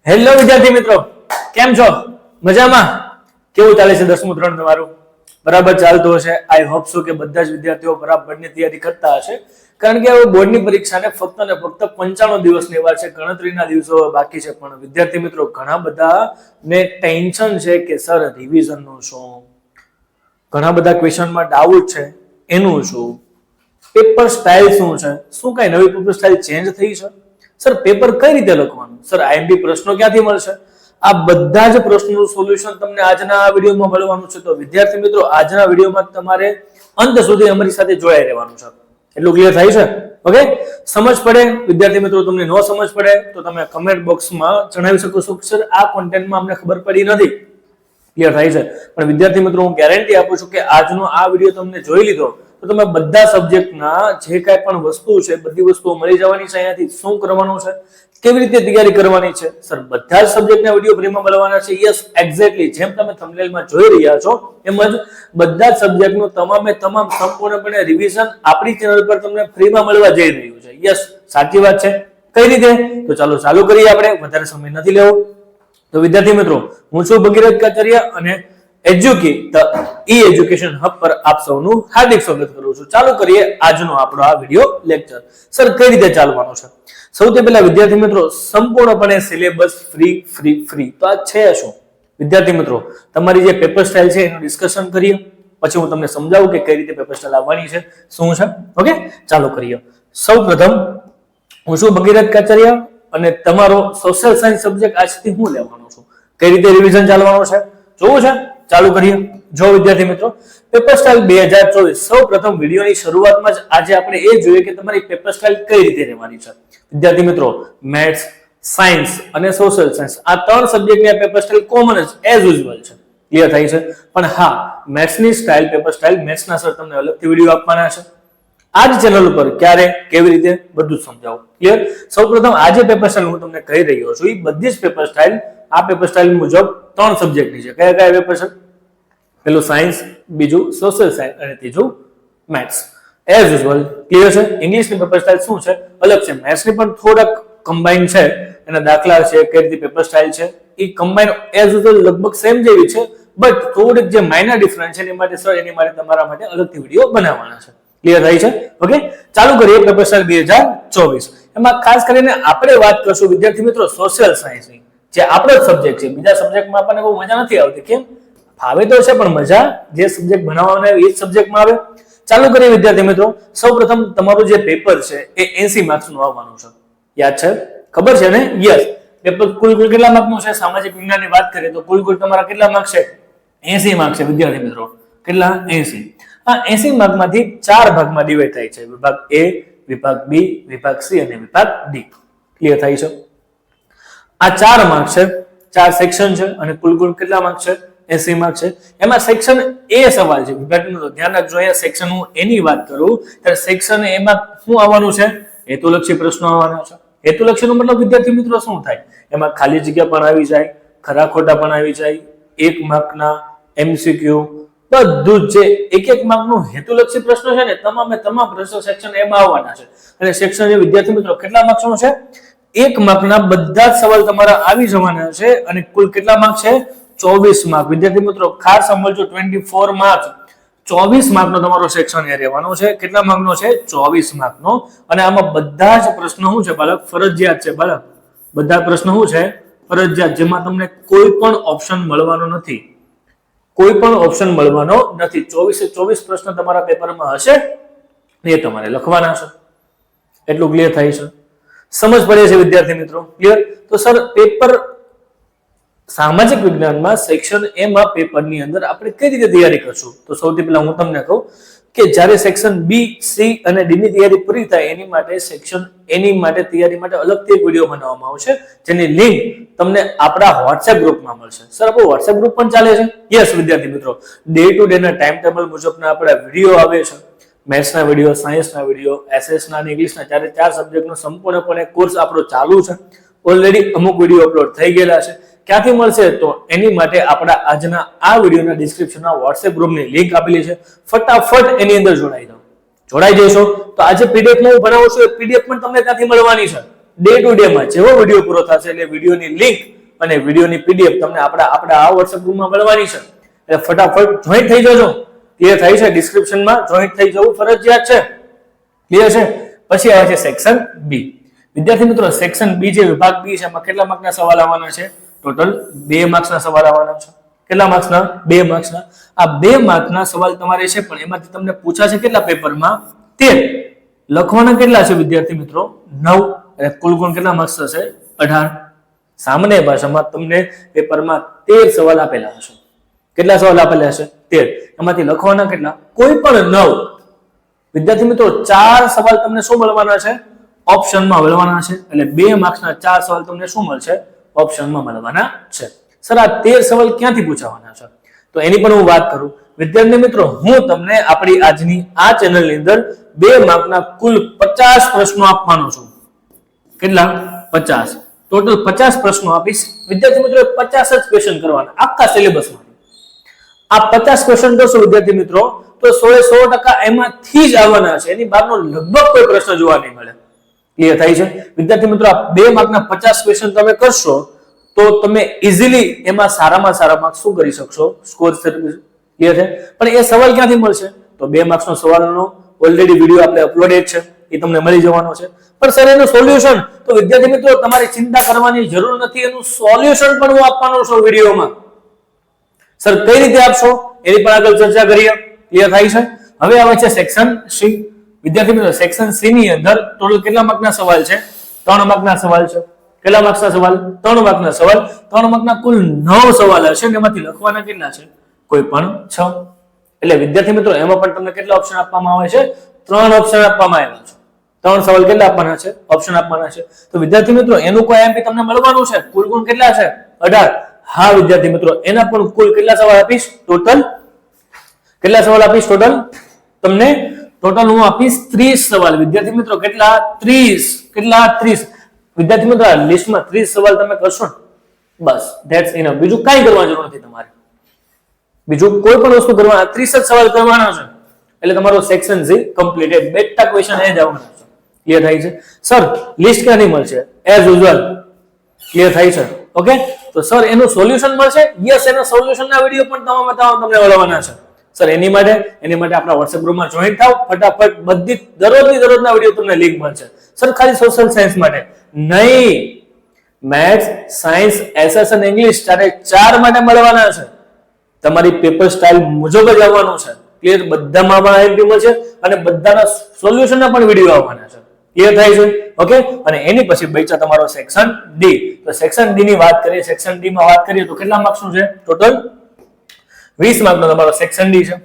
Hello વિદ્યાર્થી મિત્રો, કેમ છો? મજામાં? કેવું ચાલે છે 10મું ધોરણ તમારું? બરાબર ચાલતું હશે. આઈ હોપ સો કે બધા જ વિદ્યાર્થીઓ બરાબરની તૈયારી કરતા હશે, કારણ કે હવે બોર્ડની પરીક્ષાને ફક્ત ને ફક્ત 95 દિવસની વાર છે, ગણતરીના દિવસો બાકી છે. પણ વિદ્યાર્થી મિત્રો ઘણા બધાને ટેન્શન છે કે સર રિવિઝનનું શું, ઘણા બધા ક્વેશ્ચનમાં ડાઉટ છે એનું શું, પેપર સ્ટાઇલ શું છે, શું કઈ નવી પેપર સ્ટાઇલ ચેન્જ થઈ છે, સર પેપર કઈ રીતે લખવાનું, સર આઈએમપી પ્રશ્નો ક્યાંથી મળશે, આ બધા જ પ્રશ્નોનું સોલ્યુશન તમને આજના આ વિડીયોમાં મળવાનું છે. તો વિદ્યાર્થી મિત્રો આજના વિડીયોમાં તમારે અંત સુધી અમારી સાથે જોડાઈ રહેવાનું છે. એટલું ક્લિયર થાય છે? ઓકે, સમજ પડે? વિદ્યાર્થી મિત્રો તમને ન સમજ પડે તો તમે કમેન્ટ બોક્સમાં જણાવી શકો છો કે સર આ કોન્ટેન્ટમાં અમને ખબર પડી નથી. ક્લિયર થાય છે? પણ વિદ્યાર્થી મિત્રો હું ગેરંટી આપું છું કે આજનો આ વિડીયો તમને જોઈ લીધો તો તમે બધા સબ્જેક્ટના જે કાંઈ પણ વસ્તુ છે બધી વસ્તુઓ મળી જવાની છે. અહીંયાથી શું કરવાનું છે, કેવી રીતે તૈયારી કરવાની છે, સર બધા જ સબ્જેક્ટના વિડીયો ફ્રીમાં મળવાના છે. યસ, એક્ઝેક્ટલી જેમ તમે થંબનેલમાં જોઈ રહ્યા છો એમ જ બધા જ સબ્જેક્ટનું તમામે તમામ સંપૂર્ણપણે રિવિઝન આપણી ચેનલ પર તમને ફ્રીમાં મળવા જઈ રહ્યું છે. યસ, સાચી વાત છે. કઈ રીતે? તો ચાલો ચાલુ કરીએ. આપણે વધારે સમય નથી લેવો. તો વિદ્યાર્થી મિત્રો, હું છું ભગીરથ કાચરિયા અને એજ્યુકી ધ એજ્યુકેશન હબ પર આપ સૌનું હાર્દિક સ્વાગત કરું છું. ચાલુ કરીએ આજનો આપણો આ વિડિયો લેક્ચર. સર કઈ રીતે ચાલવાનો છે? સૌથી પહેલા વિદ્યાર્થી મિત્રો સંપૂર્ણપણે સિલેબસ ફ્રી. તો આ છે શું? વિદ્યાર્થી મિત્રો તમારી જે પેપર સ્ટાઇલ છે એનું ડિસ્કશન કરીએ, પછી હું તમને સમજાવું કે કઈ રીતે પેપર સ્ટાઇલ આવવાની છે, શું છે. ઓકે, ચાલુ કરીએ. સૌપ્રથમ હું છું ભગીરથ કાચરિયા અને તમારો સોશિયલ સાયન્સ સબ્જેક્ટ આજથી હું લેવાનો છું. કઈ રીતે રિવિઝન ચાલવાનું છે જોવું છે? ચાલુ કરીએ. જો વિદ્યાર્થી મિત્રો પેપર સ્ટાઇલ 2024, સૌપ્રથમ વિડિયોની શરૂઆતમાં જ આજે આપણે એ જોઈએ કે તમારી પેપર સ્ટાઇલ કઈ રીતે રહેવાની છે. વિદ્યાર્થી મિત્રો મેથ્સ, સાયન્સ અને સોશિયલ સાયન્સ આ ત્રણ સબ્જેક્ટની આ પેપર સ્ટાઇલ કોમન જ એઝ યુઝ્યુઅલ છે. ક્લિયર થાય છે? પણ હા, મેથ્સની સ્ટાઇલ પેપર સ્ટાઇલ મેથ્સના સર તમને અલગથી વિડિયો આપવાના છે આ જ ચેનલ ઉપર. ક્યારે, કેવી રીતે, બધું જ સમજાવું. ક્લિયર? સૌપ્રથમ આ જે પેપર સ્ટાઇલ હું તમને કહી રહ્યો છું એ બધી જ પેપર સ્ટાઇલ આ પેપર સ્ટાઇલ મુજબ ત્રણ સબ્જેક્ટની છે. કયા કયા પેપર છે? પેલું સાયન્સ, બીજું સોશિયલ સાયન્સ અને ત્રીજું મેથ્સ. As usual. ક્લિયર છે? ઇંગ્લિશની પેપર સ્ટાઇલ શું છે? અલગ છે. મેથ્સની પણ થોડાક કમ્બાઈન છે, એના દાખલા છે, કઈ રીતે પેપર સ્ટાઇલ છે એ કમ્બાઈન એઝ યુઝ્યુઅલ લગભગ સેમ જેવી છે, બટ થોડીક જે માઇનર ડિફરન્સ છે એની માટે સર એની માટે તમારા માટે અલગથી વિડીયો બનાવવાના છે. ક્લિયર થાય છે? ઓકે, ચાલુ કરીએ. પેપર સ્ટાઇલ 2024 એમાં ખાસ કરીને આપણે વાત કરશું વિદ્યાર્થી મિત્રો સોશિયલ સાયન્સની, જે આપણો સબ્જેક્ટ છે. બીજા સબ્જેક્ટમાં આપણને બહુ મજા નથી આવતી. કેમ? ફાવે તો છે પણ મજા જે સબ્જેક્ટ ભણાવવાનો એ જ સબ્જેક્ટમાં આવે. ચાલુ કરીએ વિદ્યાર્થી મિત્રો. સૌપ્રથમ તમારું જે પેપર છે એ 80 માર્ક્સનું આવવાનું છે. યાદ છે? ખબર છે ને? યસ. પેપર કુલ કેટલા માર્કનું છે? સામાજિક વિજ્ઞાનની વાત કરીએ તો કુલ તમારા કેટલા માર્ક છે? 80 માર્ક છે વિદ્યાર્થી મિત્રો. કેટલા? 80. આ 80 માર્કમાંથી 4 ભાગમાં ડિવાઈડ થાય છે. વિભાગ A, વિભાગ B, વિભાગ C અને વિભાગ D. ક્લિયર થાય છે? આ 4 માર્ક છે, 4 સેક્શન છે અને કુલ કેટલા માર્ક છે? 80 માર્ક છે. એમાં સેક્શન A સવાલ છે વિદ્યાર્થી મિત્રો. ધ્યાન રાખજો, અહીંયા સેક્શન હું એની વાત કરું ત્યારે સેક્શન A માં શું આવવાનું છે? હેતુલક્ષી પ્રશ્નો આવવાના છે. હેતુલક્ષીનો મતલબ વિદ્યાર્થી મિત્રો શું થાય? એમાં ખાલી જગ્યા પણ આવી જાય, ખરા ખોટા પણ આવી જાય, 1 માર્કના MCQ, બધું જ જે એક માર્કનું હેતુલક્ષી પ્રશ્નો છે ને તમામે તમામ પ્રશ્નો સેક્શન A માં આવવાના છે. અને સેક્શન A વિદ્યાર્થી મિત્રો કેટલા માર્ક્સનો છે? 1 માર્કના બધા જ સવાલ તમારા આવી જવાના છે અને કુલ કેટલા માર્ક છે? 24 માર્ક. વિદ્યાર્થી મિત્રો ખાસ સમજો, 24 માર્ક, 24 માર્કનો તમારો સેક્શન એ રહેવાનો છે. કેટલા માર્કનો છે? 24 માર્કનો. અને આમાં બધા જ પ્રશ્નો શું છે બાળક? ફરજિયાત છે બાળક. બધા પ્રશ્નો શું છે? ફરજિયાત, જેમાં તમને કોઈ પણ ઓપ્શન મળવાનો નથી. કોઈ પણ ઓપ્શન મળવાનો નથી. 24 પ્રશ્ન તમારા પેપરમાં હશે એ તમારે લખવાના છે. એટલું ક્લિયર થાય છે? સમજ પડે છે વિદ્યાર્થી મિત્રો? ક્લિયર? તો સર પેપર સામાજિક વિજ્ઞાનમાં સેક્શન A માં પેપરની અંદર આપણે કઈ રીતે તૈયારી કરશું? તો સૌથી પહેલા હું તમને કહું કે જ્યારે સેક્શન B, C અને D ની તૈયારી પૂરી થાય એની માટે સેક્શન A ની માટે તૈયારી માટે અલગથી એક વિડીયો બનાવવામાં આવશે, જેની લિંક તમને આપણા WhatsApp ગ્રુપમાં મળશે. સર આપણો WhatsApp ગ્રુપ પણ ચાલે છે? યસ વિદ્યાર્થી મિત્રો, ડે ટુ ડે ના ટાઈમ ટેબલ મુજબના આપણા વિડીયો આવે છે. મેથ્સના વિડીયો, સાયન્સના વિડીયો, SS ના અને ઇંગ્લિશના 4 સબ્જેક્ટનો સંપૂર્ણપણે કોર્સ આપણો ચાલુ છે. ઓલરેડી અમુક વિડીયો અપલોડ થઈ ગયેલા છે. ક્યાંથી મળશે? તો એની માટે આપણા આજના આ વિડીયોના ડિસ્ક્રિપ્શનમાં WhatsApp ગ્રુપની લિંક આપેલી છે. ફટાફટ એની અંદર જોડાઈ જશો તો આજે PDF માં હું ભણાવું છું એ PDF પણ તમને ત્યાંથી મળવાની છે. ડે ટુ ડે માં જેવો વિડીયો પૂરો થશે એટલે વિડીયોની લિંક અને વિડીયોની પીડીએફ તમને આપણા આ WhatsApp ગ્રુપમાં મળવાની છે. એટલે ફટાફટ જોઈન્ટ થઈ જજો. ક્લિયર થાય છે? ડિસ્ક્રિપ્શનમાં જોઈન્ટ થઈ જવું ફરજિયાત છે. ક્લિયર છે? પછી આવે છે સેક્શન બી. વિદ્યાર્થી મિત્રો, સેક્શન બી જે વિભાગ બી છે એમાં કેટલા માર્કના સવાલ આવવાના છે? ટોટલ 2 માર્ક્સના સવાલ આવવાના છે. કેટલા માર્ક્સના? 2 માર્ક્સના. આ 2 માર્કના સવાલ તમારે છે પણ એમાંથી તમને પૂછાશે કેટલા પેપરમાં? 13. લખવાના કેટલા છે વિદ્યાર્થી મિત્રો? 9. અને કુલ ગુણ કેટલા માર્ક્સ થશે? 18. સામાન્ય ભાષામાં તમને પેપરમાં 13 સવાલ આપેલા હશે. કેટલા સવાલ આપેલા હશે? 13. એમાંથી લખવાના કેટલા? કોઈ પણ 9. વિદ્યાર્થી મિત્રો, 4 સવાલ તમને શું મળવાના છે? ઓપ્શનમાં મળવાના છે. એટલે 2 માર્ક્સના 4 સવાલ તમને શું મળશે? ઓપ્શનમાં મળવાના છે. સર, આ 13 સવાલ ક્યાંથી પૂછાવાના છે? તો એની પણ હું વાત કરું. વિદ્યાર્થી મિત્રો, હું તમને આપણી આજની આ ચેનલની અંદર 2 માર્કના કુલ 50 પ્રશ્નો આપવાનો છું. કેટલા? 50. ટોટલ 50 પ્રશ્નો આપીશ. વિદ્યાર્થી મિત્રો, 50 જ ક્વેશ્ચન કરવાના આખા સિલેબસમાંથી. આ 50 ક્વેશ્ચન કરશો વિદ્યાર્થી મિત્રો તો 100% એમાંથી જ આવવાના છે. એની બહારનો લગભગ કોઈ પ્રશ્ન જોવા નહીં મળે. ક્લિયર થાય છે? વિદ્યાર્થી મિત્રો, આ 2 માર્કના 50 ક્વેશ્ચન તમે કરશો તો તમે ઇઝીલી એમાં સારામાં સારા માર્ક્સ શું કરી શકશો? સ્કોર. ક્લિયર છે? પણ એ સવાલ ક્યાંથી મળશે? તો 2 માર્ક્સનો સવાલનો ઓલરેડી વિડીયો આપણે અપલોડેડ છે, એ તમને મળી જવાનો છે. પણ સર, એનું સોલ્યુશન તો વિદ્યાર્થી મિત્રો તમારે ચિંતા કરવાની જરૂર નથી. એનું સોલ્યુશન પણ હું આપવાનો છું વિડીયોમાં. સર, કઈ રીતે આપશો એની પણ આગળ ચર્ચા કરીએ. ક્લિયર થાય છે? હવે આવે છે સેક્શન સી. વિદ્યાર્થી મિત્રો, સેક્શન સી ની અંદર ટોટલ કેટલા માર્કના સવાલ છે? 3 માર્કના સવાલ છે. કેટલા માર્ક્સના સવાલ? 3 માર્કના સવાલ. 3 માર્કના કુલ 9 સવાલ હશે અને એમાંથી લખવાના કેટલા છે? કોઈ પણ 6. એટલે વિદ્યાર્થી મિત્રો, એમાં પણ તમને કેટલા ઓપ્શન આપવામાં આવે છે? 3 ઓપ્શન આપવામાં આવ્યા છે. 3 સવાલ કેટલા આપવાના છે? ઓપ્શન આપવાના છે. તો વિદ્યાર્થી મિત્રો, એનું કોઈ એમપી તમને મળવાનું છે. કુલ ગુણ કેટલા છે? 18. હા વિદ્યાર્થી મિત્રો, એના પણ કુલ કેટલા સવાલ આપીશ? ટોટલ કેટલા સવાલ આપીશ? તમને ટોટલ હું આપીશ 30 સવાલ. વિદ્યાર્થી મિત્રો, કેટલા? 30. કેટલા? 30. વિદ્યાર્થી મિત્રો, આ લિસ્ટમાં 30 સવાલ તમે કરશો ને, બસ ધેટ્સ ઇનફ. બીજું કાંઈ કરવાની જરૂર નથી તમારે. બીજું કોઈ પણ વસ્તુ કરવાના 30 જ સવાલ કરવાના છે એટલે તમારો સેક્શન સી કમ્પ્લીટેડ. બેટા ક્વેશ્ચન એ જ આવવાના છે. ક્લિયર થાય છે? સર, લિસ્ટ ક્યાંથી મળશે? As usual. ક્લિયર થાય છે? ઓકે. તો સર, એનું સોલ્યુશન મળશે? યસ, એના સોલ્યુશનના વિડીયો પણ તમામ તમને મળવાના છે. સર, એની માટે આપણા WhatsApp ગ્રુપમાં જોઈન થાવ. ફટાફટ બધી દરરોજના વિડીયો તમને લિંક મળશે. સર, ખાલી સોશિયલ સાયન્સ માટે નહીં, મેથ્સ, સાયન્સ, એસએસ અને ઇંગ્લિશ 4 માટે મળવાના છે. તમારી પેપર સ્ટાઇલ મુજબ જ આવવાનું છે. ક્લિયર? બધામાં એમપી મળશે અને બધાના સોલ્યુશનના પણ વિડીયો આવવાના છે. ક્લિયર થાય છે? ઓકે. અને એની પછી બચ્યા તમારો સેક્શન ડી. તો સેક્શન ડી ની વાત કરીએ. સેક્શન ડી માં વાત કરીએ તો કેટલા માર્ક્સનું છે? ટોટલ 20 માર્કનો તમારો સેક્શન ડી છે.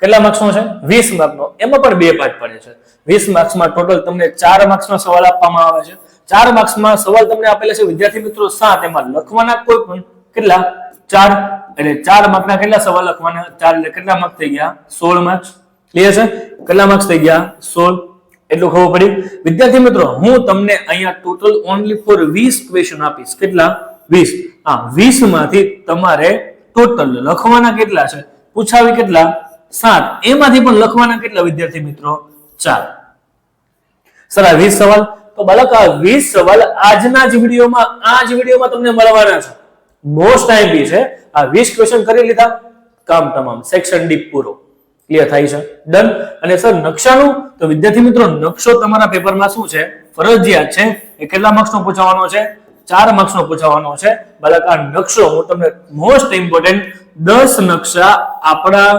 કેટલા માર્ક્સનો છે? 20 માર્કનો. એમાં પણ 2 પાર્ટ પડે છે. 20 માર્ક્સમાં ટોટલ તમને 4 માર્ક્સનો સવાલ આપવામાં આવે છે. 4 માર્ક્સમાં સવાલ તમને આપેલા છે વિદ્યાર્થી મિત્રો 7. એમાં લખવાના કોઈ પણ કેટલા? 4. એટલે 4 માર્કના કેટલા સવાલ લખવાના? 4 એટલે કેટલા માર્ક થઈ ગયા? 16 માર્ક્સ. ક્લિયર છે? કેટલા માર્ક્સ થઈ ગયા? 16. એટલું ખબર પડી? વિદ્યાર્થી મિત્રો, હું તમને અહીંયા ટોટલ ઓનલી ફોર 20 ક્વેશ્ચન આપીશ. કેટલા? 20. હા, 20 માંથી તમારે ટોટલ લખવાના કેટલા છે? પૂછાવી કેટલા? 7. એમાંથી પણ લખવાના કેટલા વિદ્યાર્થી મિત્રો? 4. સર, આ 20 સવાલ તો બાળક, આ 20 સવાલ આજના જ વિડીયોમાં તમને મળવાના છે. મોસ્ટ આઈએમપી છે. આ 20 ક્વેશ્ચન કરી લીધા, કામ તમામ. સેક્શન ડી પૂરો. ક્લિયર થાય છે? ડન. અને સર, નકશાનું તો વિદ્યાર્થી મિત્રો, નકશો તમારા પેપરમાં શું છે? ફરજિયાત છે. એ કેટલા માર્ક્સનો પૂછવાનો છે? 4 માર્ક્સનો પૂછવાનો છે. બાળક, આ નકશો હું તમને મોસ્ટ ઇમ્પોર્ટન્ટ 10 નકશા આપણા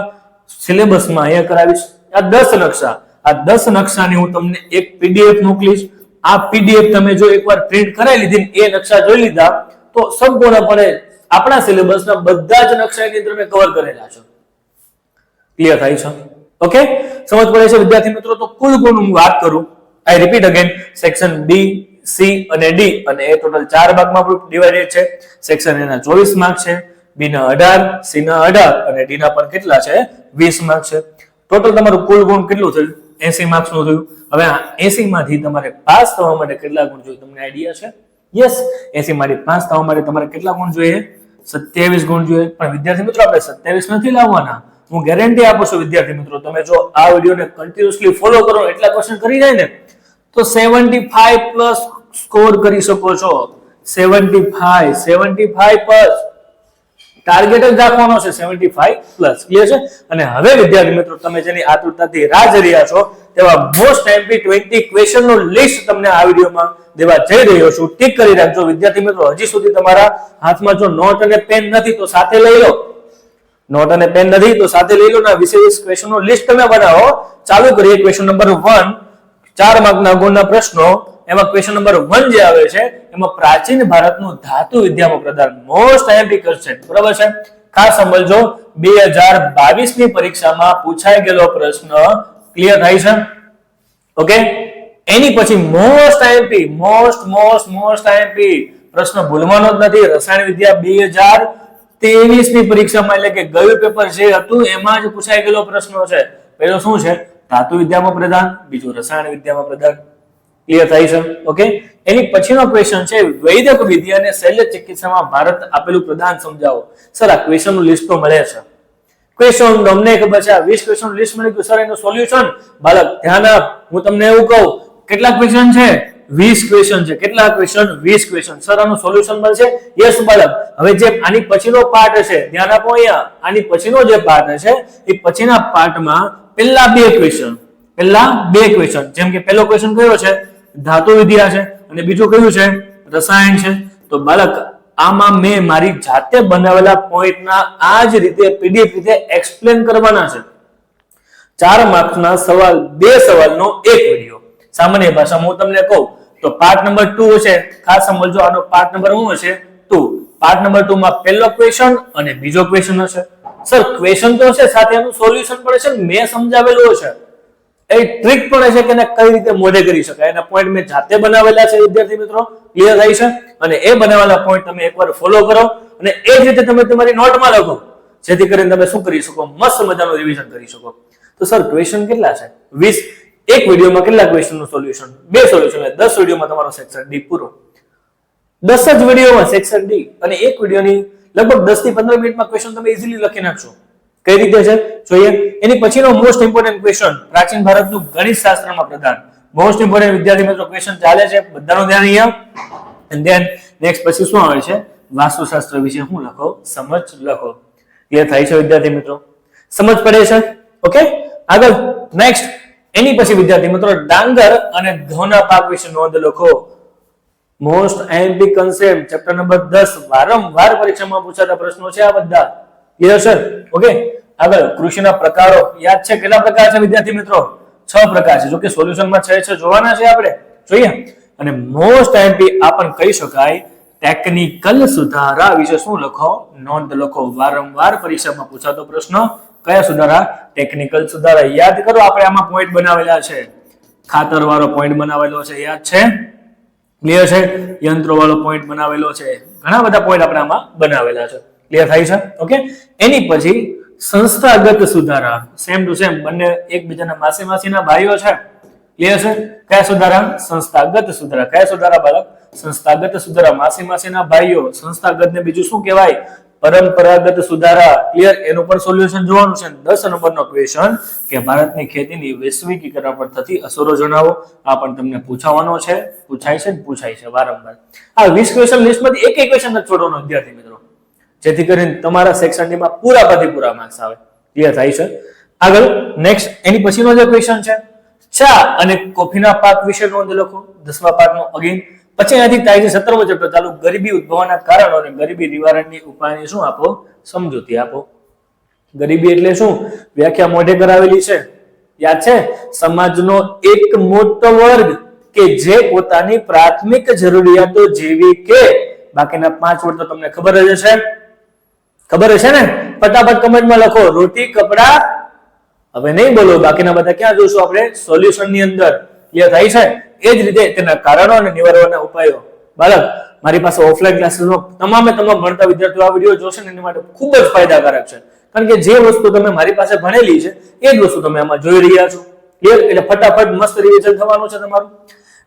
સિલેબસમાં અહીંયા કરાવીશ. આ 10 નકશાની હું તમને એક પીડીએફ મોકલીશ. આ પીડીએફ તમે જો એકવાર પ્રિન્ટ કરાવી લીધી, એ નકશા જોઈ લીધા તો સંપૂર્ણપણે આપણા સિલેબસના બધા જ નકશા એની અંદર મેં કવર કરેલા છે. ક્લિયર થાય છે? ઓકે. સમજ પડે છે વિદ્યાર્થી મિત્રો? તો કુલ ગુણ હું વાત કરું, I repeat again, section B, C અને ડી, અને એ ટોટલ 4 ભાગમાં ડિવાઇડેડ છે. સેક્શન એના 24 માર્ક છે, બી ના 18, સી ના 18 અને ડી ના પણ કેટલા છે? 20 માર્ક છે. ટોટલ તમારું કુલ ગુણ કેટલું થયું? 80 માર્ક્સનું થયું. હવે આ 80 માંથી તમારે પાસ થવા માટે કેટલા ગુણ જોઈએ? તમને આઈડિયા છે? યસ, 80 માંથી પાસ થવા માટે તમારે કેટલા ગુણ જોઈએ? 27 ગુણ જોઈએ. પણ વિદ્યાર્થી મિત્રો, આપણે 27 નથી લાવવાના. હું ગેરંટી આપું છું વિદ્યાર્થી મિત્રો, તમે જો આ વિડીયોને કન્ટિન્યુઅસલી ફોલો કરો, એટલા ક્વેશ્ચન કરી જાય ને, તો 75 પ્લસ સ્કોર કરી શકો છો 75 પ્લસ ટાર્ગેટ જ રાખવાનો છે 75 પ્લસ. ક્લિયર છે? અને હવે વિદ્યાર્થી મિત્રો તમે જેની આતુરતાથી રાહ જોઈ રહ્યા છો તેવા મોસ્ટ એમપી 20 ક્વેશ્ચન નું લિસ્ટ તમને આ વિડીયોમાં દેવા જઈ રહ્યો છું. ટીક કરી રાખજો વિદ્યાર્થી મિત્રો. હજી સુધી તમારા હાથમાં જો નોટ અને પેન નથી તો સાથે લઈ લો. નોટ અને પેન નથી તો સાથે લઈ લો ને 20 ક્વેશ્ચન નું લિસ્ટ તમે બનાવો. ચાલુ કરીએ. ક્વેશ્ચન નંબર 1 4 માર્કના ગુણના પ્રશ્નો. એમાં ક્વેશ્ચન નંબર 1 જે આવે છે એમાં પ્રાચીન ભારતનું ધાતુ વિદ્યામાં પ્રદાન મોસ્ટ આઈએમપી ક્વેશ્ચન. બરાબર છે? ખાસ સમજો 2022 ની પરીક્ષામાં પૂછાઈ ગયેલો પ્રશ્ન. ક્લિયર થાય છે? ઓકે. એની પછી મોસ્ટ આઈએમપી પ્રશ્ન ભૂલવાનો જ નથી. રસાયણ વિદ્યા 2023 ની પરીક્ષામાં એટલે કે ગયું પેપર જે હતું એમાં જ પૂછાઈ ગયેલો પ્રશ્ન છે. પહેલો શું છે? ધાતુ વિદ્યામાં પ્રદાન. બીજું રસાયણ વિદ્યામાં પ્રદાન. ક્લિયર થાય છે? ઓકે. એની પછીનો ક્વેશ્ચન છે વૈદક વિદ્યા અને શલ્ય ચિકિત્સામાં ભારત આપેલું પ્રદાન સમજાવો. સર આ ક્વેશ્ચન નું લિસ્ટ તો મળે છે. ક્વેશ્ચન તમને ખબર છે 20 ક્વેશ્ચન નું લિસ્ટ મળી ગયું. સર એનું સોલ્યુશન બાળક ધ્યાન આપ. હું તમને એવું કહું કેટલા ક્વેશ્ચન છે? 20 ક્વેશ્ચન છે. કેટલા ક્વેશ્ચન? 20 ક્વેશ્ચન. સર આનું સોલ્યુશન મળશે? યસ બાળક. હવે જે આની પછીનો પાર્ટ છે ધ્યાન આપો અહીંયા. આની પછીનો જે પાર્ટ છે એ પછીના પાર્ટમાં પહેલા બે ક્વેશ્ચન જેમ કે પહેલો ક્વેશ્ચન કયો છે? ધાતુ વિદ્યા છે અને બીજું કયું છે? રસાયણ છે. તો બાળક આમાં મેં મારી જાતે બનાવેલા પોઈન્ટના આ જ રીતે પીડીએફ રીતે એક્સપ્લેન કરવાના છે. 4 માર્ક્સના સવાલ 2 સવાલનો એક વિડિયો. સામાન્ય ભાષામાં હું તમને કહું તો પાર્ટ નંબર 2 છે. ખાસ સમજો આનો પાર્ટ નંબર શું હશે? 2. પાર્ટ નંબર 2 માં પહેલો ક્વેશ્ચન અને બીજો ક્વેશ્ચન હશે. સર ક્વેશ્ચન તો હશે સાથે એનું સોલ્યુશન પણ છે. મેં સમજાવેલું છે. એ ટ્રિક પણ છે કે કઈ રીતે મોઢે કરી શકાય. એના પોઈન્ટ મેં જાતે બનાવેલા છે વિદ્યાર્થી મિત્રો. ક્લિયર થાય છે? અને એ બનાવેલા પોઈન્ટ તમે એકવાર ફોલો કરો અને એ જ રીતે તમે તમારી નોટમાં લખો જેથી કરીને તમે શું કરી શકો? મસ્ત મજાનું રિવિઝન કરી શકો. તો સર ક્વેશ્ચન કેટલા છે? 20. એક વિડીયોમાં કેટલા ક્વેશ્ચન નું સોલ્યુશન? 2 સોલ્યુશન. 10 વિડીયોમાં તમારો સેક્શન ડી પૂરો. 10 જ વિડીયોમાં સેક્શન ડી અને એક વિડીયોની લગભગ 10 થી 15 મિનિટમાં ક્વેશ્ચન તમે ઇઝીલી લખી નાખશો. કઈ રીતે છે જોઈએ. એની પછીનો મોસ્ટ ઇમ્પોર્ટન્ટ ક્વેશ્ચન પ્રાચીન ભારતનું ગણિત શાસ્ત્રમાં પ્રદાન. મોસ્ટ ઇમ્પોર્ટન્ટ વિદ્યાર્થી મિત્રો ક્વેશ્ચન ચાલે છે. બધાનું ધ્યાન અહીંયા. એન્ડ ધેન નેક્સ્ટ પછી શું આવે છે? વાસ્તુશાસ્ત્ર વિશે હું લખો? સમજ લખો. ક્લિયર થાય છે વિદ્યાર્થી મિત્રો? સમજ પડે છે? ઓકે. આગળ નેક્સ્ટ એની પછી વિદ્યાર્થી મિત્રો ડાંગર અને ઘઉંના પાક વિશે નોંધ લખો. Most IMP concept chapter number 10 વારંવાર પરીક્ષામાં પૂછાતા પ્રશ્નો છે આ બધા. ક્લિયર છે? ઓકે. આગળ કૃષિના પ્રકારો યાદ છે? કેટલા પ્રકાર છે વિદ્યાર્થી મિત્રો? 6 પ્રકાર છે. જો કે સોલ્યુશનમાં 6 જોવાના છે આપણે. જોઈએ. અને મોસ્ટ આઈએમપી આપણ કહી શકાય ટેકનિકલ સુધારા વિશે શું લખો? નોંધ લખો. વારંવાર પરીક્ષામાં પૂછાતો પ્રશ્ન કયા સુધારા? ટેકનિકલ સુધારા. યાદ કરો આપણે આમાં પોઈન્ટ બનાવેલા છે. ખાતર વાળો પોઈન્ટ બનાવેલો છે. યાદ છે? ક્લિયર છે? યંત્રો વાળો પોઈન્ટ બનાવેલો છે. ઘણા બધા પોઈન્ટ આપણે આમાં બનાવેલા છે. ક્લિયર થાય છે? ઓકે. એની પછી સંસ્થાગત સુધારા. સેમ ટુ સેમ બંને એકબીજાના માસીના ભાઈઓ છે. ક્લિયર છે? કયા સુધારા? સંસ્થાગત સુધારા. કયા સુધારા બાળક? સંસ્થાગત સુધારા. માસીના ભાઈઓ. સંસ્થાગત ને બીજું શું કહેવાય? પરંપરાગત સુધારા. ક્લિયર? એનું પણ સોલ્યુશન જોવાનું છે. 10 નંબરનો ક્વેશ્ચન કે ભારતની ખેતીની વૈશ્વિકીકરણ પર થતી અસરો જણાવો. આ પણ તમને પૂછવાનો છે. પૂછાય છે વારંવાર. આ 20 ક્વેશ્ચન લિસ્ટમાંથી એક ક્વેશ્ચન જ છોડવાનો વિદ્યાર્થી મિત્રો જેથી કરીને તમારા સેક્શન ડી માં પૂરા માર્ક્સ આવે. ક્લિયર થાય છે? આગળ નેક્સ્ટ એની પછીનો જે ક્વેશ્ચન છે ચા અને કોફીના પાક વિશે નોંધ લખો. 10મા પાઠનો અગેન. પછી અહીંયાથી થાય છે 17મો ચેપ્ટર ચાલુ. ગરીબી ઉદ્ભવવાના કારણો અને ગરીબી નિવારણની ઉપાયની શું આપો? સમજૂતી આપો. ગરીબી એટલે શું? વ્યાખ્યા મોઢે કરાવેલી છે. યાદ છે? સમાજનો એક મોટો વર્ગ કે જે પોતાની પ્રાથમિક જરૂરિયાતો જેવી કે બાકીના 5 વર્ડ તો તમને ખબર જ છે. ખબર હશે ને? ફટાફટ કમેન્ટમાં લખો. રોટી, કપડા. હવે નહીં બોલો. બાકીના બધા ક્યાં જોઈશું આપણે? સોલ્યુશન ની અંદર. ક્લિયર થાય છે? એ જ રીતે તેના કારણો અને નિવારવાના ઉપાયો. બાળક મારી પાસે ઓફલાઈન ક્લાસીસનો તમામ ભણતા વિદ્યાર્થીઓ આ વિડીયો જોશે ને એની માટે ખૂબ જ ફાયદાકારક છે. કારણ કે જે વસ્તુ તમે મારી પાસે ભણેલી છે એ જ વસ્તુ તમે આમાં જોઈ રહ્યા છો. ક્લિયર? એટલે ફટાફટ મસ્ત રિવિઝન થવાનું છે તમારું.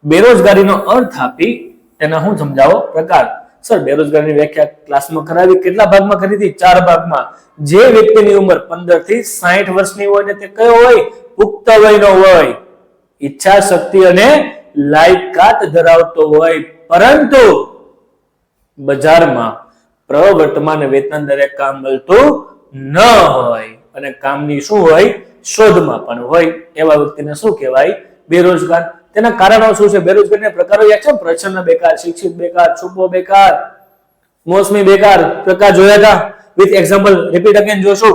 બેરોજગારીનો અર્થ આપી તેના હું સમજાવો પ્રકાર. સર બેરોજગારીની વ્યાખ્યા ક્લાસમાં કરાવી. કેટલા ભાગમાં કરી હતી? 4 ભાગમાં. જે વ્યક્તિની ઉંમર 15 થી 60 વર્ષની હોય ને તે કયો હોય? પુખ્ત વયનો હોય. ઈચ્છા શક્તિ અને લાયકાત ધરાવતો હોય પરંતુ બજારમાં પ્રવર્તમાન વેતન દરે કામ મળતું ન હોય અને કામની શું હોય શોધમાં પણ હોય એવા વ્યક્તિને શું કહેવાય બેરોજગાર તેના કારણો શું છે બેરોજગારીના પ્રકારો યાદ છે પ્રચ્છન્ન બેકાર શિક્ષિત બેકાર છૂપો બેકાર મોસમી બેકાર પ્રકાર જોયા હતા વિથ એક્ઝામ્પલ રિપીટ અગેન જોશું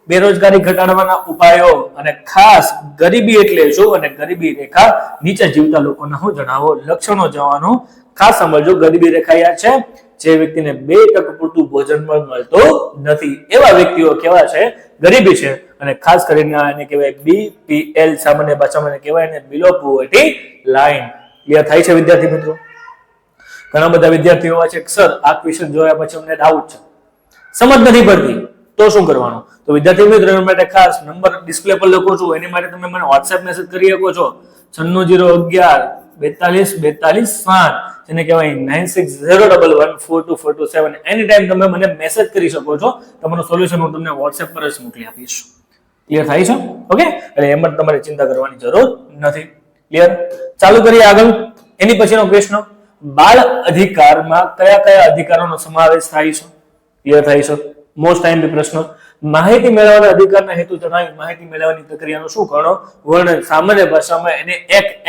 બેરોજગારી ઘટાડવાના ઉપાયો અને ખાસ ગરીબી એટલે શું અને ગરીબી રેખા નીચે જીવતા લોકોના હું જણાવો લક્ષણો જવાનું ખાસ સમજો ગરીબી રેખા યાદ છે જે વ્યક્તિને 2% પૂરતું ભોજન પણ મળતું નથી એવા વ્યક્તિઓ કેવા છે ગરીબી છે અને ખાસ કરીને આને કહેવાય BPL સામાન્ય ભાષામાં કહેવાય ને બિલો પોવર્ટી લાઈન ક્લિયર થાય છે વિદ્યાર્થી મિત્રો ઘણા બધા વિદ્યાર્થીઓ છે સર આ ક્વેશ્ચન જોયા પછી અમને ડાઉટ છે સમજ નથી પડતી તો શું કરવાનું તો વિદ્યાર્થી મિત્રો માટે ખાસ નંબર ડિસ્પ્લે પર લખો છું એની માટે તમે મને WhatsApp મેસેજ કરી શકો છો 9601144247 જેને કહેવાય 9601142427 એની ટાઈમ તમે મને મેસેજ કરી શકો છો તમારું સોલ્યુશન હું તમને WhatsApp પર જ મોકલી આપીશ ક્લિયર થાય છે ઓકે એટલે એમાં તમારે ચિંતા કરવાની જરૂર નથી ક્લિયર ચાલુ કરીએ આગળ એની પછીનો પ્રશ્ન બાળ અધિકારમાં કયા કયા અધિકારોનો સમાવેશ થાય છે ક્લિયર થાય છે મોસ્ટ ટાઈમ પ્રશ્ન માહિતી મેળવવાના અધિકારના હેતુ જણાવી માહિતી મેળવવાની પ્રક્રિયાનો શું ગણો વર્ણન સામાન્ય ભાષામાં એને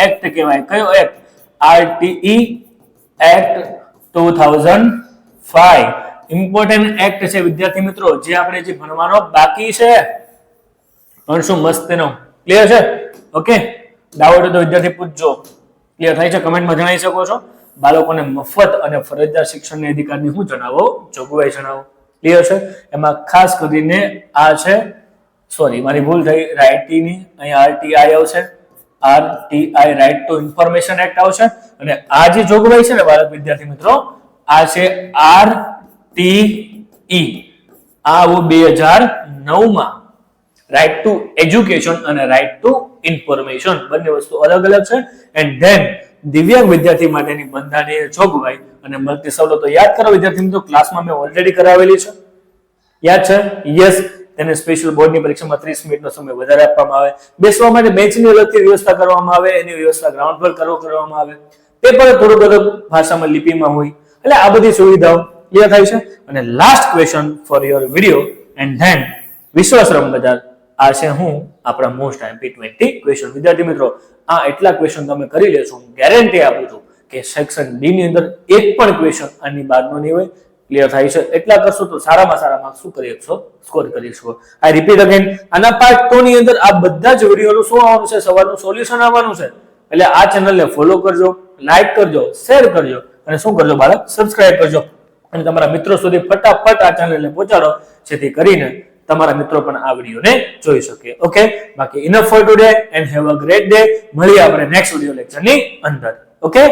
એક્ટ કહેવાય કયો act RTE act 2005 important act છે વિદ્યાર્થી મિત્રો જે આપણે જે ભણવાનો બાકી છે ભણશું મસ્ત તેનો ક્લિયર છે ઓકે ડાઉટ હોય તો વિદ્યાર્થી પૂછજો ક્લિયર થાય છે કમેન્ટમાં જણાવી શકો છો બાળકોને મફત અને ફરજિયાત શિક્ષણની અધિકારની હું જણાવો જોગવાઈ જણાવો ક્લિયર છે એમાં ખાસ કરીને આ છે સોરી મારી ભૂલ થઈ રાઇટી ની અહીંયા RTI આવશે RTI right to information act આવશે અને આ જે જોગવાઈ છે ને બાળક વિદ્યાર્થી મિત્રો આ છે RTE આ 2009 માં રાઇટ ટુ એજ્યુકેશન અને રાઇટ ટુ ઇન્ફોર્મેશન બંને વસ્તુ અલગ અલગ છે એન્ડ ધેન દિવ્યાંગ વિદ્યાર્થી માટેની બંધારણીય જોગવાઈ અને મળતી સવલતો યાદ કરો વિદ્યાર્થી મિત્રો ક્લાસમાં મેં ઓલરેડી કરાવેલી છે યાદ છે યસ તેને સ્પેશિયલ બોર્ડની પરીક્ષામાં 30 મિનિટનો સમય વધારે આપવામાં આવે બેસવા માટે બેન્ચની અલગથી વ્યવસ્થા કરવામાં આવે એની વ્યવસ્થા ગ્રાઉન્ડ પર કરવામાં આવે પેપર થોડું બધું ભાષામાં લિપિમાં હોય એટલે આ બધી સુવિધાઓ ક્લિયર થાય છે અને last question for your video and then વિશ્વાસરમ બજાર આ છે હું આપણા મોસ્ટ આઈએમપી 20 ક્વેશ્ચન વિદ્યાર્થી મિત્રો આ એટલા ક્વેશ્ચન તમે કરી લેશો હું ગેરંટી આપું છું કે સેક્શન ડી ની અંદર એક પણ ક્વેશ્ચન આની બહારનો નહીં હોય ક્લિયર થાય છે એટલા કરશો તો સારામાં સારા માર્ક્સ શું કરી શકશો સ્કોર કરી શકશો આઈ રિપીટ અગેન આના પાર્ટ 2 ની અંદર આ બધા જ વિડિયોનું શું આવવાનું છે સવારનું સોલ્યુશન આવવાનું છે એટલે આ ચેનલને ફોલો કરજો લાઈક કરજો શેર કરજો અને શું કરજો બાળક સબસ્ક્રાઇબ કરજો અને તમારા મિત્રો સુધી ફટાફટ આ ચેનલને પહોંચાડો જેથી કરીને તમારા મિત્રો પણ આ વિડિયોને જોઈ શકે ઓકે બાકી enough four today and have a great day મળીએ આપણે નેક્સ્ટ વિડિયો લેક્ચરની અંદર ઓકે